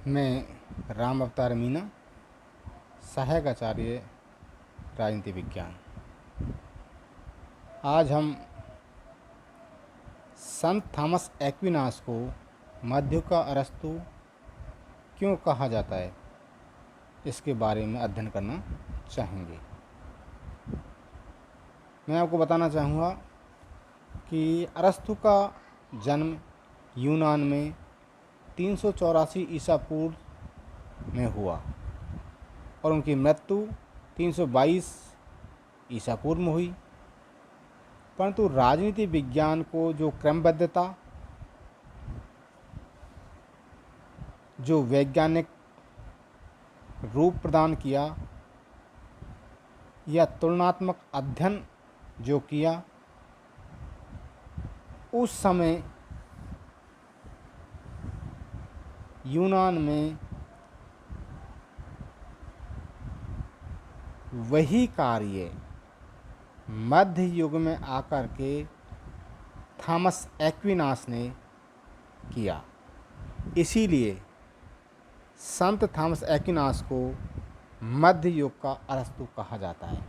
मैं राम अवतार मीना, सहायक आचार्य राजनीति विज्ञान। आज हम संत थॉमस एक्विनास को मध्ययुग का अरस्तु क्यों कहा जाता है, इसके बारे में अध्ययन करना चाहेंगे। मैं आपको बताना चाहूँगा कि अरस्तु का जन्म यूनान में 384 ईसा पूर्व में हुआ और उनकी मृत्यु 322 ईसा पूर्व में हुई। परंतु राजनीति विज्ञान को जो क्रमबद्धता, जो वैज्ञानिक रूप प्रदान किया या तुलनात्मक अध्ययन जो किया, उस समय यूनान में वही कार्य मध्य युग में आकर के थॉमस एक्विनास ने किया। इसीलिए संत थॉमस एक्विनास को मध्य युग का अरस्तु कहा जाता है,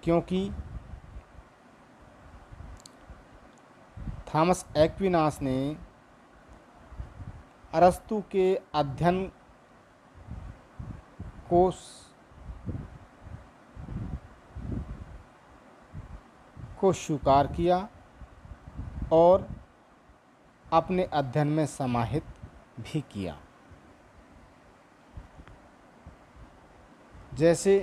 क्योंकि थॉमस एक्विनास ने अरस्तु के अध्ययन को स्वीकार किया और अपने अध्ययन में समाहित भी किया। जैसे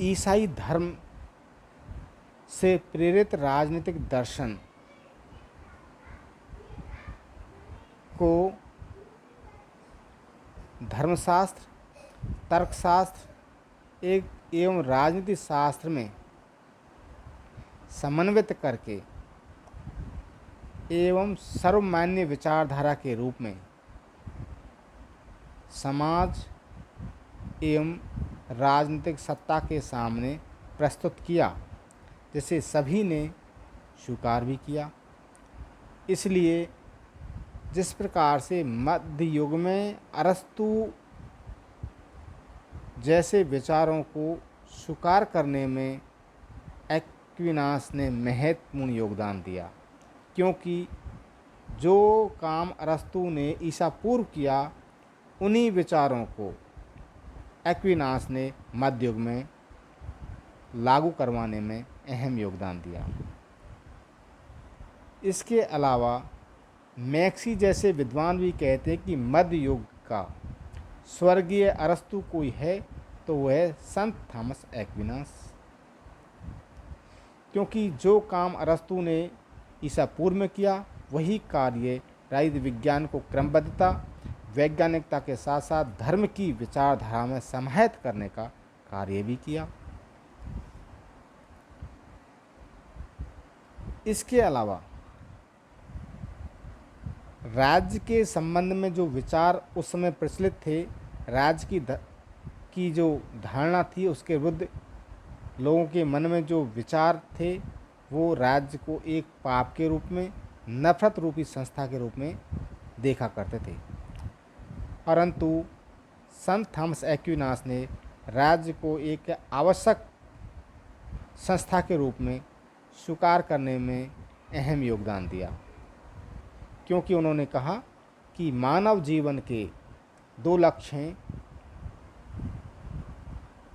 ईसाई धर्म से प्रेरित राजनीतिक दर्शन को धर्मशास्त्र, तर्कशास्त्र एवं राजनीति शास्त्र में समन्वित करके एवं सर्वमान्य विचारधारा के रूप में समाज एवं राजनीतिक सत्ता के सामने प्रस्तुत किया, जिसे सभी ने स्वीकार भी किया। इसलिए जिस प्रकार से मध्य युग में अरस्तु जैसे विचारों को स्वीकार करने में एक्विनास ने महत्वपूर्ण योगदान दिया, क्योंकि जो काम अरस्तु ने ईसा पूर्व किया, उन्हीं विचारों को एक्विनास ने मध्य युग में लागू करवाने में अहम योगदान दिया। इसके अलावा मैक्सी जैसे विद्वान भी कहते हैं कि मध्य युग का स्वर्गीय अरस्तु कोई है तो वह है संत थॉमस एक्विनास, क्योंकि जो काम अरस्तु ने ईसा पूर्व में किया, वही कार्य राजनीति विज्ञान को क्रमबद्धता, वैज्ञानिकता के साथ साथ धर्म की विचारधारा में समाहित करने का कार्य भी किया। इसके अलावा राज्य के संबंध में जो विचार उस समय प्रचलित थे, राज्य की जो धारणा थी, उसके विरुद्ध लोगों के मन में जो विचार थे, वो राज्य को एक पाप के रूप में, नफरत रूपी संस्था के रूप में देखा करते थे। परंतु संत थॉमस एक्विनास ने राज्य को एक आवश्यक संस्था के रूप में स्वीकार करने में अहम योगदान दिया, क्योंकि उन्होंने कहा कि मानव जीवन के दो लक्ष्य हैं,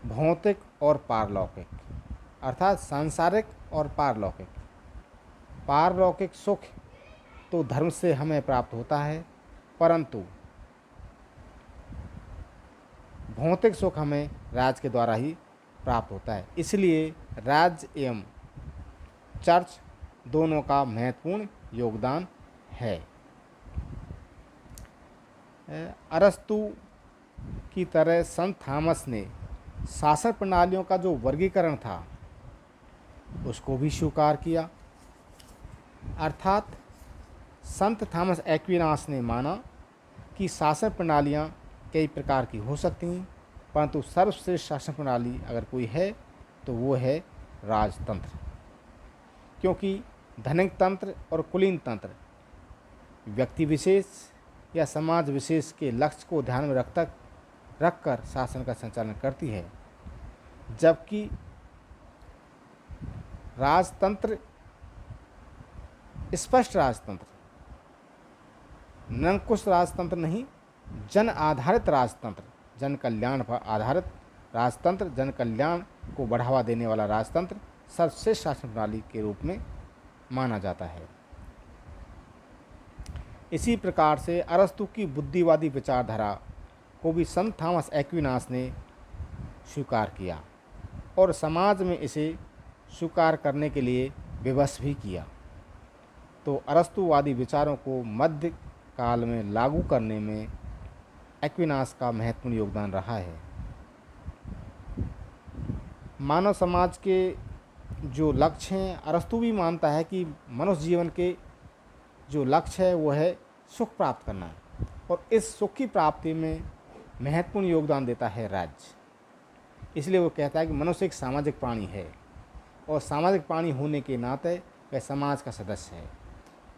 भौतिक और पारलौकिक, अर्थात सांसारिक और पारलौकिक। पारलौकिक सुख तो धर्म से हमें प्राप्त होता है, परंतु भौतिक सुख हमें राज्य के द्वारा ही प्राप्त होता है। इसलिए राज्य एवं चर्च दोनों का महत्वपूर्ण योगदान है। अरस्तु की तरह संत थॉमस ने शासन प्रणालियों का जो वर्गीकरण था, उसको भी स्वीकार किया। अर्थात संत थॉमस एक्विनास ने माना कि शासन प्रणालियाँ कई प्रकार की हो सकती हैं, परंतु सर्वश्रेष्ठ शासन प्रणाली अगर कोई है तो वो है राजतंत्र। क्योंकि धनिक तंत्र और कुलीन तंत्र व्यक्ति विशेष या समाज विशेष के लक्ष्य को ध्यान में रखकर शासन का संचालन करती है, जबकि राजतंत्र स्पष्ट राजतंत्र, निरंकुश राजतंत्र नहीं, जन आधारित राजतंत्र, जन कल्याण पर आधारित राजतंत्र, जन कल्याण को बढ़ावा देने वाला राजतंत्र सर्वश्रेष्ठ शासन प्रणाली के रूप में माना जाता है। इसी प्रकार से अरस्तु की बुद्धिवादी विचारधारा को भी संत थॉमस एक्विनास ने स्वीकार किया और समाज में इसे स्वीकार करने के लिए विवश भी किया। तो अरस्तुवादी विचारों को मध्य काल में लागू करने में एक्विनास का महत्वपूर्ण योगदान रहा है। मानव समाज के जो लक्ष्य हैं, अरस्तु भी मानता है कि मनुष्य जीवन के जो लक्ष्य है वो है सुख प्राप्त करना, और इस सुख की प्राप्ति में महत्वपूर्ण योगदान देता है राज्य। इसलिए वो कहता है कि मनुष्य एक सामाजिक प्राणी है और सामाजिक प्राणी होने के नाते वह समाज का सदस्य है,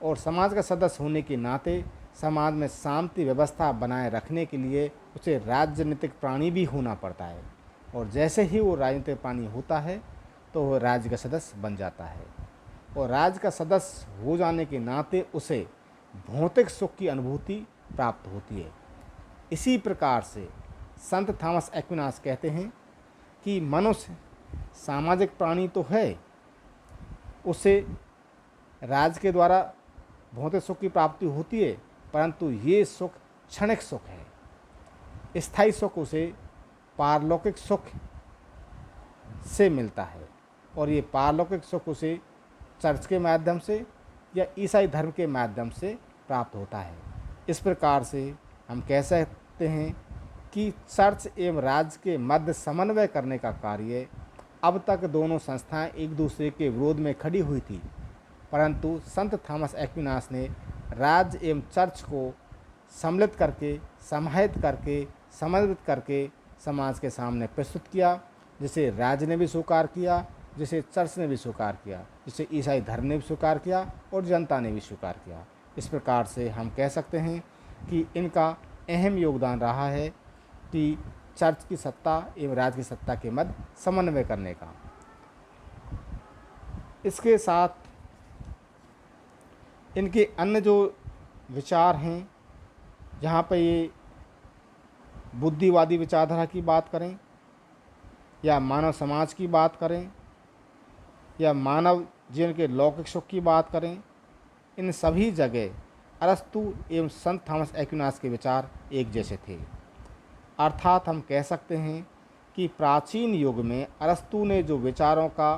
और समाज का सदस्य होने के नाते समाज में शांति व्यवस्था बनाए रखने के लिए उसे राजनीतिक प्राणी भी होना पड़ता है, और जैसे ही वो राजनीतिक प्राणी होता है तो वह राज्य का सदस्य बन जाता है, और राज्य का सदस्य हो जाने के नाते उसे भौतिक सुख की अनुभूति प्राप्त होती है। इसी प्रकार से संत थॉमस एक्विनास कहते हैं कि मनुष्य सामाजिक प्राणी तो है, उसे राज्य के द्वारा भौतिक सुख की प्राप्ति होती है, परंतु ये सुख क्षणिक सुख है। स्थायी सुख उसे पारलौकिक सुख से मिलता है, और ये पारलौकिक सुख उसे चर्च के माध्यम से या ईसाई धर्म के माध्यम से प्राप्त होता है। इस प्रकार से हम कह सकते हैं कि चर्च एवं राज्य के मध्य समन्वय करने का कार्य, अब तक दोनों संस्थाएं एक दूसरे के विरोध में खड़ी हुई थी, परंतु संत थॉमस एक्विनास ने राज्य एवं चर्च को सम्मिलित करके, समाहित करके, समन्वित करके समाज के सामने प्रस्तुत किया, जिसे राज्य ने भी स्वीकार किया, जिसे चर्च ने भी स्वीकार किया, जिसे ईसाई धर्म ने भी स्वीकार किया और जनता ने भी स्वीकार किया। इस प्रकार से हम कह सकते हैं कि इनका अहम योगदान रहा है कि चर्च की सत्ता एवं राज्य की सत्ता के मध्य समन्वय करने का। इसके साथ इनके अन्य जो विचार हैं, जहाँ पर ये बुद्धिवादी विचारधारा की बात करें या मानव समाज की बात करें या मानव जीवन के लौकिक सुख की बात करें, इन सभी जगह अरस्तु एवं संत थॉमस एक्विनास के विचार एक जैसे थे। अर्थात हम कह सकते हैं कि प्राचीन युग में अरस्तु ने जो विचारों का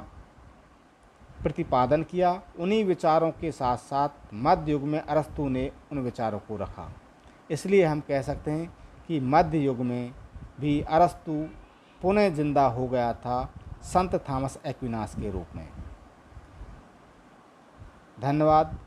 प्रतिपादन किया, उन्हीं विचारों के साथ साथ मध्य युग में अरस्तु ने उन विचारों को रखा। इसलिए हम कह सकते हैं कि मध्य युग में भी अरस्तु पुनः जिंदा हो गया था संत थॉमस एक्विनास के रूप में। धन्यवाद।